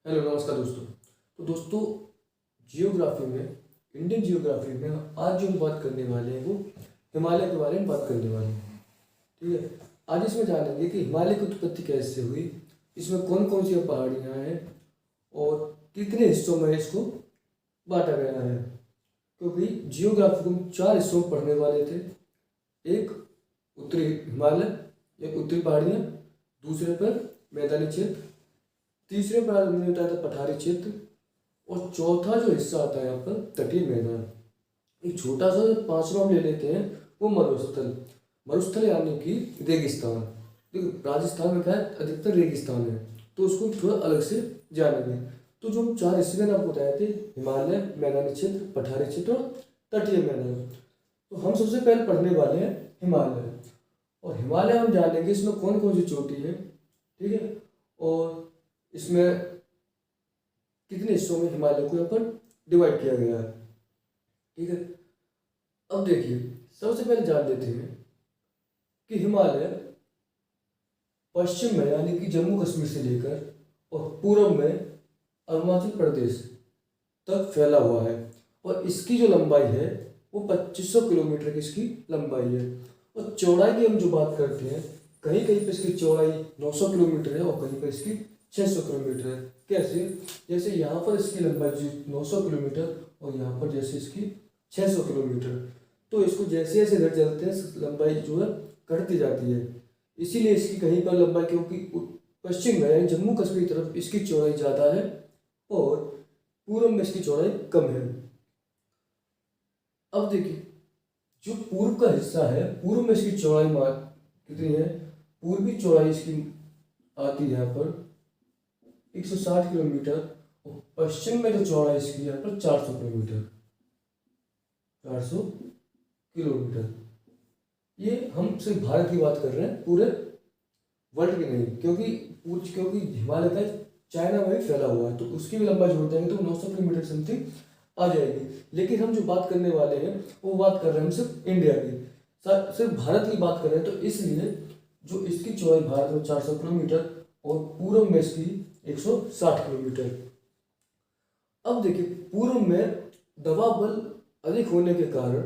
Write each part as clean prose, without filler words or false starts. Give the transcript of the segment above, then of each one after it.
Hello नमस्कार दोस्तों। तो दोस्तों, जियोग्राफी में, इंडियन जियोग्राफी में आज जो हम बात करने वाले हैं वो हिमालय के बारे में बात करने वाले हैं। ठीक है। आज इसमें जानेंगे कि हिमालय की उत्पत्ति कैसे हुई, इसमें कौन कौन सी पहाड़ियाँ हैं और कितने हिस्सों में इसको बांटा गया है। क्योंकि जियोग्राफी को हम 4 हिस्सों में पढ़ने वाले थे। एक उत्तरी हिमालय, एक उत्तरी पहाड़ियाँ, दूसरे पर मैदानी क्षेत्र, तीसरे पर हमने बताया था पठारी क्षेत्र, और चौथा जो हिस्सा आता है यहाँ पर तटीय मैदान। एक छोटा सा जो पांचवा हम ले लेते हैं वो मरुस्थल। मरुस्थल यानी कि रेगिस्तान। देखो राजस्थान में क्या है, अधिकतर रेगिस्तान है, तो उसको थोड़ा अलग से जानेंगे। तो जो हम 4 हिस्से मैंने आपको बताए थे, हिमालय, मैदानी क्षेत्र, पठारी क्षेत्र और तटीय मैदान, तो हम सबसे पहले पढ़ने वाले हैं हिमालय। और हिमालय हम जानेंगे इसमें कौन कौन सी चोटी है, ठीक है, और इसमें कितने हिस्सों में हिमालय को यहाँ पर डिवाइड किया गया है। ठीक है। अब देखिए, सबसे पहले जान लेते हैं कि हिमालय पश्चिम में यानी कि जम्मू कश्मीर से लेकर और पूर्व में अरुणाचल प्रदेश तक फैला हुआ है। और इसकी जो लंबाई है वो 2500 किलोमीटर की इसकी लंबाई है। और चौड़ाई की हम जो बात करते हैं, कहीं कहीं पर इसकी चौड़ाई 900 किलोमीटर है और कहीं पर इसकी 600 किलोमीटर है। कैसे? जैसे यहाँ पर इसकी लंबाई 900 किलोमीटर और यहाँ पर जैसे इसकी 600 किलोमीटर, तो इसको जैसे जैसे घर चलते हैं लंबाई जो है घटती जाती है। इसीलिए इसकी कहीं पर लंबाई, क्योंकि पश्चिम में यानी जम्मू कश्मीर की तरफ इसकी चौड़ाई ज़्यादा है और पूर्व में इसकी चौड़ाई कम है। अब देखिए, जो पूर्व का हिस्सा है, पूर्व में इसकी चौड़ाई कितनी है? पूर्वी चौड़ाई इसकी आती है यहाँ पर 160 किलोमीटर और पश्चिम में जो चौड़ाई इसकी यहाँ पर 400 किलोमीटर। 400 किलोमीटर। ये हम सिर्फ भारत की बात कर रहे हैं, पूरे वर्ल्ड की नहीं, क्योंकि हिमालय का चाइना में भी फैला हुआ है, तो उसकी भी लंबाई जोड़ देंगे तो 900 किलोमीटर समथिंग आ जाएगी। लेकिन हम जो बात करने वाले हैं वो बात कर रहे हैं हम सिर्फ इंडिया की, सिर्फ भारत की बात कर रहे हैं। तो इसलिए जो इसकी चौड़ाई भारत में 400 किलोमीटर और पूर्व में इसकी 160 किलोमीटर। अब देखिए, पूर्व में दबाव बल अधिक होने के कारण,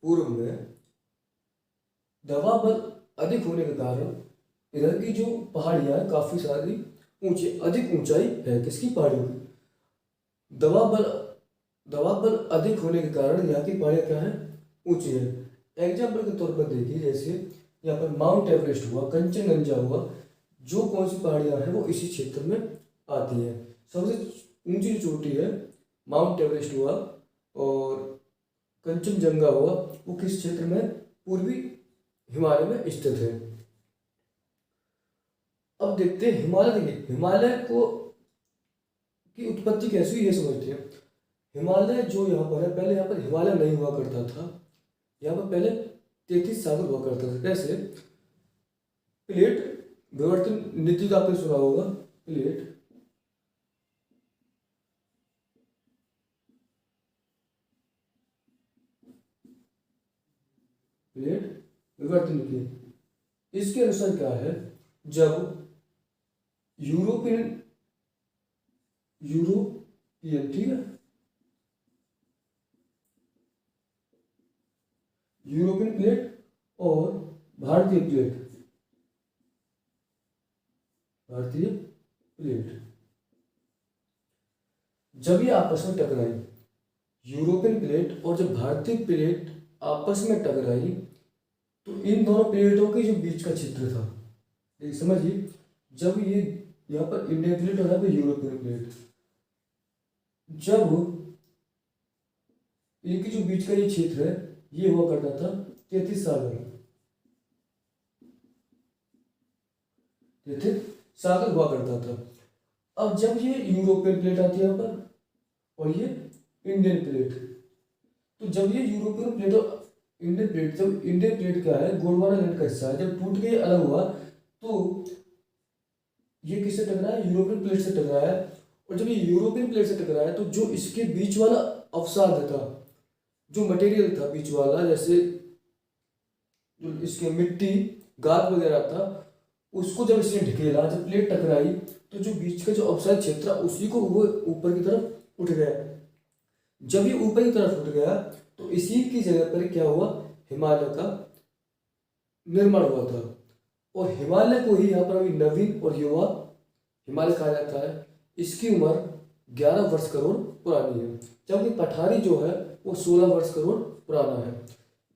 पूर्व में दबाव बल अधिक होने के कारण इधर की जो पहाड़ियां हैं काफी सारी अधिक ऊंचाई है। किसकी? पहाड़ियों की। दबाव बल अधिक होने के कारण यहाँ की पहाड़ियां क्या है? ऊंची है। एग्जाम्पल के तौर पर देखिए, जैसे यहाँ पर माउंट एवरेस्ट हुआ, कंचनजंगा हुआ, जो कौन सी पहाड़ियां हैं वो इसी क्षेत्र में आती हैं। सबसे ऊंची जो चोटी है माउंट एवरेस्ट हुआ और कंचनजंगा हुआ, वो किस क्षेत्र में? पूर्वी हिमालय में स्थित है। अब देखते हैं हिमालय। देखिए, हिमालय को की उत्पत्ति कैसी हुई ये समझते हैं। हिमालय जो यहाँ पर है, पहले यहाँ पर हिमालय नहीं हुआ करता था। यहाँ पर पहले 33 सागर हुआ करता था। कैसे? प्लेट विवर्तन नीति का आपने सुना होगा। प्लेट विवर्तन नीति, इसके अनुसार क्या है, जब यूरोपियन ठीक है, यूरोपियन प्लेट और भारतीय प्लेट जब ये आपस में टकराई, यूरोपियन प्लेट और जब भारतीय प्लेट आपस में टकराई, तो इन दोनों प्लेटों के जो बीच का क्षेत्र था, ये समझिए, जब ये यहाँ पर इंडियन प्लेट और यहाँ पर यूरोपियन प्लेट, जब इनकी जो बीच का ये क्षेत्र है ये हुआ करता था 33 सागर हुआ करता था। अब जब ये यूरोपियन प्लेट आती है यहाँ पर और ये इंडियन प्लेट, तो जब ये यूरोपियन प्लेट और जब इंडियन प्लेट क्या है, गोंडवाना लैंड का हिस्सा है, जब टूट के अलग हुआ तो ये किससे टकराया? यूरोपियन प्लेट से टकराया। और जब ये यूरोपियन प्लेट से टकराया तो जो इसके बीच वाला अवसाद था, जो मटेरियल था बीच वाला, जैसे जो इसके मिट्टी गाद वगैरह था, उसको जब इसने ढकेला, जब प्लेट टकराई, तो जो बीच का जो अवसाद क्षेत्र है उसी को वो ऊपर की तरफ उठ गया। जब ये ऊपर की तरफ उठ गया तो इसी की जगह पर क्या हुआ, हिमालय का निर्माण हुआ था। और हिमालय को ही यहाँ पर अभी नवीन और युवा हिमालय कहा जाता है। इसकी उम्र 11 वर्ष करोड़ पुरानी है, जबकि पठारी जो है वो 16 वर्ष करोड़ पुराना है।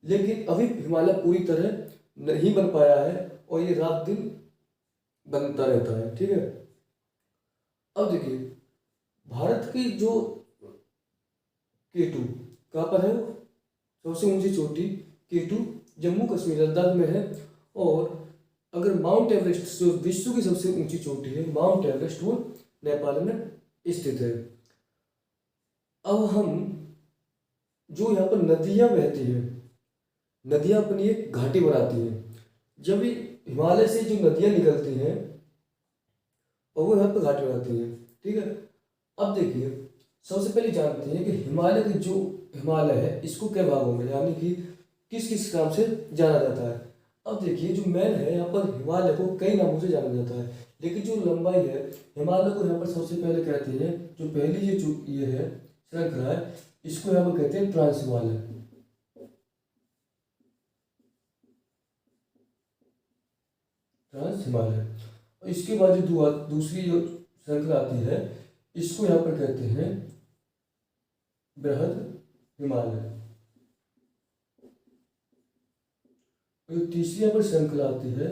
लेकिन अभी हिमालय पूरी तरह नहीं बन पाया है और ये रात दिन बनता रहता है। ठीक है, अब देखिए भारत की जो K2 कहाँ पर है, वो सबसे ऊंची चोटी K2 जम्मू कश्मीर लद्दाख में है। और अगर माउंट एवरेस्ट जो विश्व की सबसे ऊंची चोटी है माउंट एवरेस्ट, वो नेपाल में स्थित है। अब हम जो यहाँ पर नदियाँ बहती हैं, नदियाँ अपनी एक घाटी बनाती हैं। जब ये हिमालय से जो नदियाँ निकलती हैं और वो यहाँ पर घाटी बनाती हैं। ठीक है, अब देखिए सबसे पहले जानते हैं कि हिमालय की जो हिमालय है इसको कई भागों में यानी कि किस किस नाम से जाना जाता है। अब देखिए जो मैन है यहाँ पर हिमालय को कई नामों से जाना जाता है, लेकिन जो लंबाई है हिमालय को यहाँ पर सबसे पहले कहते हैं, जो पहली ये है श्रृंखला है, इसको यहाँ पर कहते हैं ट्रांस हिमालय। ट्रांस हिमालय। और इसके बाद जो दूसरी जो श्रृंखला आती है इसको यहाँ पर कहते हैं बृहद हिमालय। और तीसरी यहाँ पर श्रृंखला आती है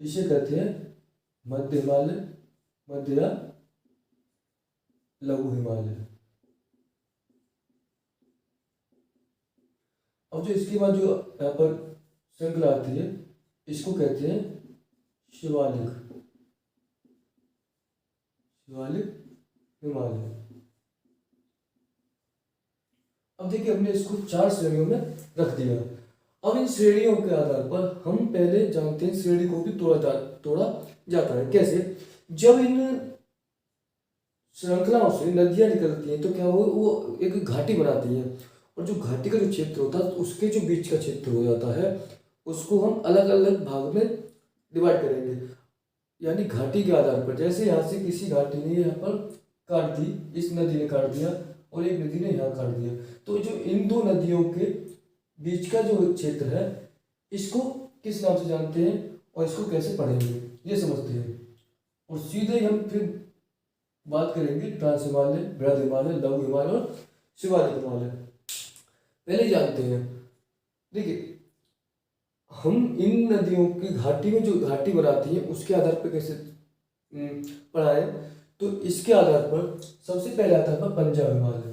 इसे कहते हैं मध्य हिमालय, मध्य या लघु हिमालय। अब जो इसके बाद जो यहाँ पर श्रृंखला आती है इसको कहते हैं शिवालिक, शिवालिक हिमालय। अब देखिए हमने इसको 4 श्रेणियों में रख दिया। अब इन श्रेणियों के आधार पर हम पहले जानते हैं श्रेणी को भी तोड़ा जाता है। कैसे, जब इन श्रृंखलाओं से नदियां निकलती हैं तो क्या वो एक घाटी बनाती हैं, और जो घाटी का जो क्षेत्र होता है उसके जो बीच का क्षेत्र हो जाता है उसको हम अलग अलग भाग में डिवाइड करेंगे। यानी घाटी के आधार पर, जैसे यहाँ से किसी घाटी ने यहाँ पर काट दी, इस नदी ने काट दिया और एक नदी ने यहाँ काट दिया, तो जो इन दो नदियों के बीच का जो क्षेत्र है इसको किस नाम से जानते हैं और इसको कैसे पढ़ेंगे ये समझते हैं। और सीधे हम फिर बात करेंगे ट्रांस हिमालय, बृहद हिमालय, लघु हिमालय और शिवालिक हिमालय। पहले जानते हैं, देखिए हम इन नदियों की घाटी में जो घाटी बनाती है उसके आधार पर कैसे पढ़ाएं, तो इसके आधार पर सबसे पहले आता है पंजाब हिमालय।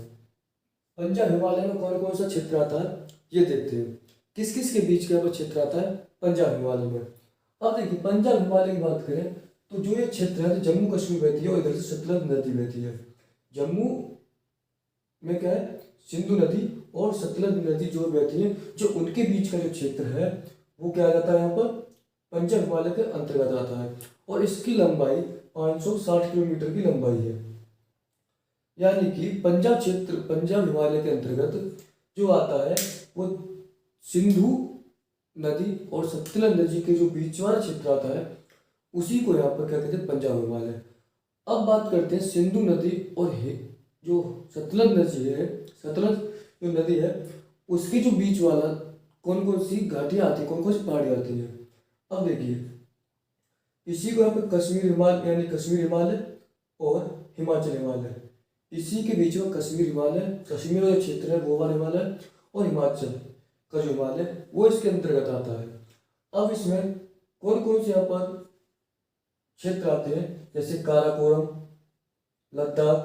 पंजाब हिमालय में कौन कौन सा क्षेत्र आता है ये देखते हैं। किस किस के बीच का क्षेत्र आता है पंजाब हिमालय में। अब देखिए पंजाब हिमालय की बात करें तो जो ये क्षेत्र है तो जम्मू कश्मीर बहती है और इधर से सतलज नदी बहती है। जम्मू में क्या है, सिंधु नदी और सतलज नदी जो बहती है, जो उनके बीच का जो क्षेत्र है वो क्या आ जाता है यहाँ पर पंजाब हिमालय के अंतर्गत आता है। और इसकी लंबाई 560 किलोमीटर की लंबाई है। यानी कि पंजाब क्षेत्र, पंजाब हिमालय के अंतर्गत जो आता है वो सिंधु नदी और सतलज नदी के जो बीच वाला क्षेत्र आता है उसी को यहाँ पर क्या कहते हैं पंजाब हिमालय। अब बात करते हैं सिंधु नदी और जो सतलज नदी है, सतलज जो नदी है उसकी जो बीच वाला कौन कौन सी घाटियाँ आती है, कौन कौन सी पहाड़ियाँ आती हैं। अब देखिए इसी को यहाँ पर कश्मीर हिमालय यानी कश्मीर हिमालय और हिमाचल हिमालय, इसी के बीच में कश्मीर हिमालय, कश्मीर का क्षेत्र है वो वाला हिमालय, और हिमाचल का जो हिमालय वो इसके अंतर्गत आता है। अब इसमें कौन कौन से यहाँ पर क्षेत्र आते हैं, जैसे काराकोरम, लद्दाख,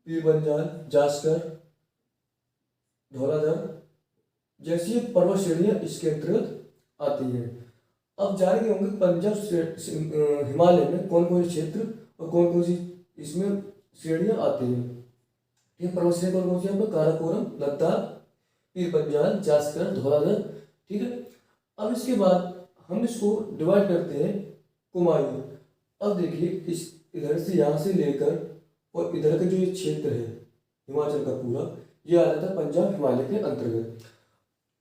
पीर पंजाल, जास्कर, धौलाधर जैसी पर्वत श्रेणियाँ इसके अंतर्गत आती हैं। अब जानेंगे होंगे पंजाब हिमालय में कौन कौन से क्षेत्र और कौन कौन सी इसमें श्रेणियाँ आती हैं। ये पर्वत श्रेणी कौन कौन सी है, काराकोरम, लद्दाख, पीर पंजाल, जास्कर, धौलाधर। ठीक है, अब इसके बाद हम इसको डिवाइड करते हैं कुमायूं। अब देखिए इस इधर से यहाँ से लेकर और इधर का जो ये क्षेत्र है हिमाचल का पूरा, ये आ जाता है पंजाब हिमालय के अंतर्गत।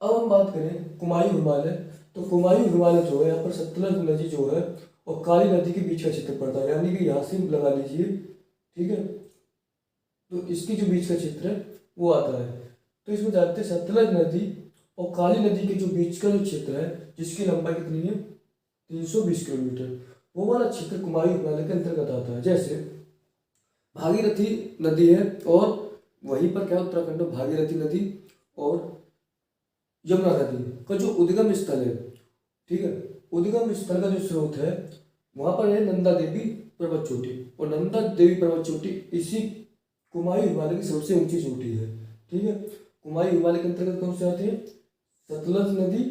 अब हम बात करें कुमायूं हिमालय, तो कुमायूं हिमालय जो है यहाँ पर सतलज नदी जो है और काली नदी के बीच का क्षेत्र पड़ता है, यानी कि यहाँ से लगा लीजिए, ठीक है। तो इसकी जो बीच का क्षेत्र है वो आता है। तो इसमें जानते हैं सतलज नदी और काली नदी के जो बीच का जो क्षेत्र है, जिसकी लंबाई कितनी है 320 किलोमीटर, वो वाला क्षेत्र कुमायूं हिमालय के अंतर्गत आता है। जैसे भागीरथी नदी है और वहीं पर क्या उत्तराखंड में भागीरथी नदी और यमुना नदी का जो उद्गम स्थल है, ठीक है, उद्गम स्थल का जो स्रोत है वहां पर है नंदा देवी पर्वत चोटी, और नंदा देवी पर्वत चोटी इसी कुमायूं हिमालय की सबसे ऊंची चोटी है, ठीक है। कुमायूं हिमालय के अंतर्गत कौन से आते हैं, सतलज नदी,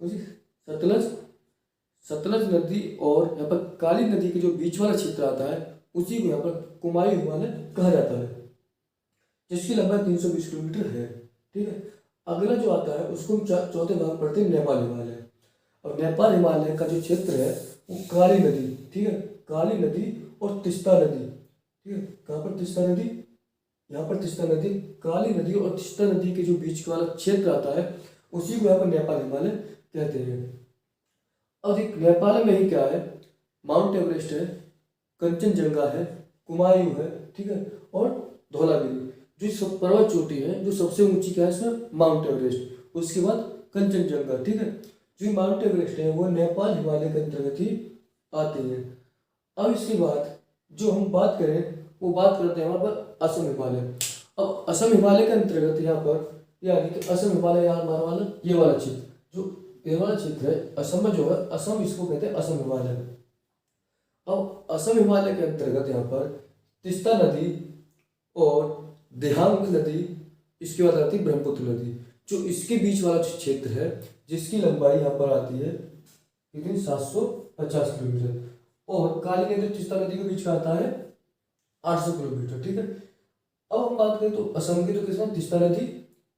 कौन सी, सतलज नदी और यहाँ पर काली नदी के जो बीच वाला क्षेत्र आता है उसी को यहाँ पर कुमायूं हिमालय कहा जाता है, जिसकी लंबाई 320 किलोमीटर है, ठीक है। अगला जो आता है उसको हम चौथे भाग पढ़ते हैं नेपाल हिमालय। और नेपाल हिमालय का जो क्षेत्र है वो काली नदी, ठीक है, काली नदी और तिस्ता नदी, ठीक है, कहाँ पर तिस्ता नदी, यहाँ पर तिस्ता नदी, काली नदी और तिस्ता नदी के जो बीच वाला क्षेत्र आता है उसी को यहाँ पर नेपाल हिमालय कहते हैं। अब एक नेपाल में ही क्या है, माउंट एवरेस्ट है, कंचनजंगा है, कुमायूं है, ठीक है, और धौलागिरी जो सब पर्वत चोटी है, जो सबसे ऊंची क्या है इसमें माउंट एवरेस्ट, उसके बाद कंचनजंगा, ठीक है। जो माउंट एवरेस्ट है वो नेपाल हिमालय के अंतर्गत ही आती है। अब इसके बाद जो हम बात करें वो बात करते हैं वहाँ पर असम हिमालय। अब असम हिमालय के अंतर्गत यहाँ पर यानी कि असम हिमालय यहाँ हमारा वाला ये वाला क्षेत्र, जो ये वाला क्षेत्र है असम में जो है, असम इसको कहते हैं असम हिमालय। अब असम हिमालय के अंतर्गत यहाँ पर तिस्ता नदी और देहांग नदी, इसके बाद आती है ब्रह्मपुत्र नदी, जो इसके बीच वाला क्षेत्र है जिसकी लंबाई यहाँ पर आती है कितनी 750 किलोमीटर, और काली नदी तिस्ता नदी के बीच का आता है 800 किलोमीटर, ठीक है। अब हम बात करें तो असम की, तो किसमें तिस्ता नदी,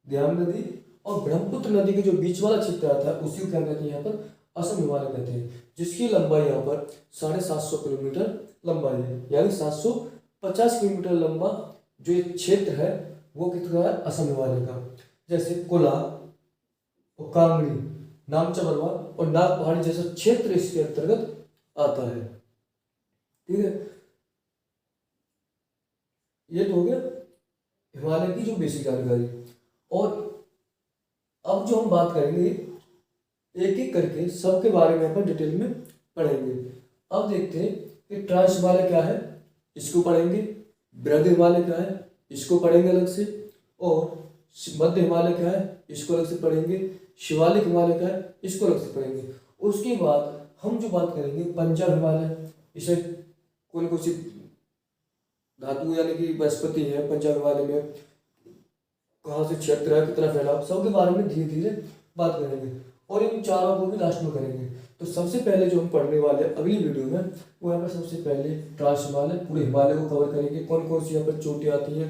देहांग नदी और ब्रह्मपुत्र नदी के जो बीच वाला क्षेत्र आता है उसी को क्या कहते हैं यहाँ पर असम हिमालय कहते हैं, जिसकी लंबाई यहाँ पर 750 किलोमीटर लंबाई है, यानी 750 किलोमीटर लंबा जो ये क्षेत्र है वो कितना है असम हिमालय का। जैसे कोला और कांगड़ी, नामचा बरवा और नाग पहाड़ी जैसा क्षेत्र इसके अंतर्गत आता है, ठीक है। ये तो हो गया हिमालय की जो बेसिक जानकारी। और अब जो हम बात करेंगे एक एक करके सबके बारे में अपन डिटेल में पढ़ेंगे। अब देखते हैं कि ट्रांस हिमालय क्या है, इसको पढ़ेंगे, बृहद हिमालय क्या है इसको पढ़ेंगे अलग से, और मध्य हिमालय क्या है इसको अलग से पढ़ेंगे, शिवालिक हिमालय क्या है इसको अलग से पढ़ेंगे। उसके बाद हम जो बात करेंगे पंजाब हिमालय, इसे कौन कौन सी धातु यानी कि वनस्पति है पंजाब हिमालय में, कहाँ से क्षेत्र है, कितना फैलाव, सबके बारे में धीरे धीरे बात करेंगे, और इन चारों को भी लास्ट में करेंगे। तो सबसे पहले जो हम पढ़ने वाले हैं अगली वीडियो में वो यहाँ पर सबसे पहले ट्रांस हिमालय, पूरे हिमालय को कवर करेंगे, कौन कौन सी यहाँ पर चोटियाँ आती हैं,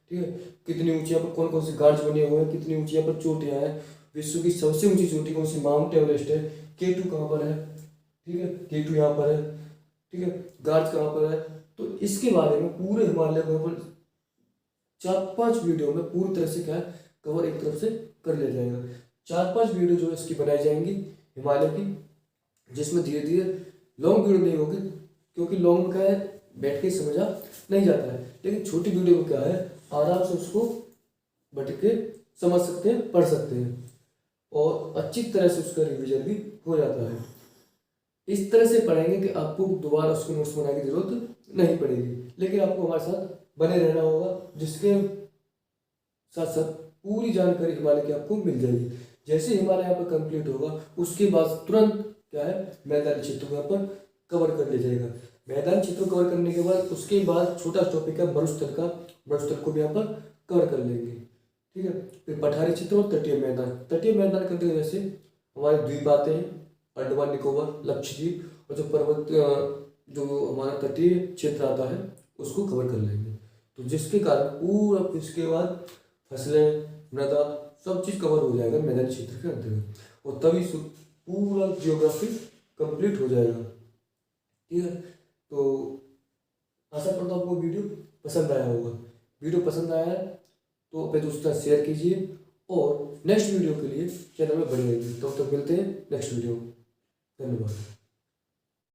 ठीक है, कितनी ऊंची यहाँ पर कौन कौन से गार्ड्स बने हुए हैं, कितनी ऊंची यहाँ पर चोटियाँ हैं, विश्व की सबसे ऊंची चोटी कौन सी माउंट एवरेस्ट है, K2 कहाँ पर है, ठीक है, K2 यहाँ पर है, ठीक है, गार्ड्स कहाँ पर है। तो इसके बारे में पूरे हिमालय को यहाँ पर 4-5 वीडियो में पूरी तरह से क्या है कवर एक तरफ से कर लिया जाएगा। 4-5 वीडियो जो है इसकी बनाई जाएंगी हिमालय की, जिसमें धीरे धीरे लॉन्ग वीडियो नहीं होगी, क्योंकि लॉन्ग में क्या है बैठ के समझा नहीं जाता है, लेकिन छोटी वीडियो में क्या है आराम से उसको बैठ के समझ सकते हैं, पढ़ सकते हैं, और अच्छी तरह से उसका रिविजन भी हो जाता है। इस तरह से पढ़ेंगे कि आपको दोबारा उसको नोट्स बनाने की जरूरत नहीं पड़ेगी, लेकिन आपको हमारे साथ बने रहना होगा, जिसके साथ साथ पूरी जानकारी हिमालय की आपको मिल जाएगी। जैसे हिमालय यहाँ पर कंप्लीट होगा उसके बाद तुरंत क्या है मैदानी क्षेत्र को यहाँ पर कवर कर लिया जाएगा। मैदानी क्षेत्र को कवर करने के बाद उसके बाद छोटा टॉपिक है मरुस्थल का, मरुस्थल को भी यहाँ पर कवर कर लेंगे, ठीक है। फिर पठारी क्षेत्र और तटीय मैदान, तटीय मैदान के अंतर्गत जैसे हमारे द्वीप आते हैं, अंडमान निकोबार, लक्षद्वीप, और जो पर्वत जो हमारा तटीय क्षेत्र आता है उसको कवर कर लेंगे। तो जिसके कारण पूरा इसके बाद फसलें, मृदा, सब चीज़ कवर हो जाएगा मैदानी क्षेत्र के अंतर्गत, और तभी पूरा जियोग्राफी कंप्लीट हो जाएगा, ठीक है। तो आशा करता हूँ आपको वीडियो पसंद आया होगा। वीडियो पसंद आया है तो अपने दोस्तों से शेयर कीजिए, और नेक्स्ट वीडियो के लिए चैनल में बने रहिए। तो मिलते हैं नेक्स्ट वीडियो में। धन्यवाद।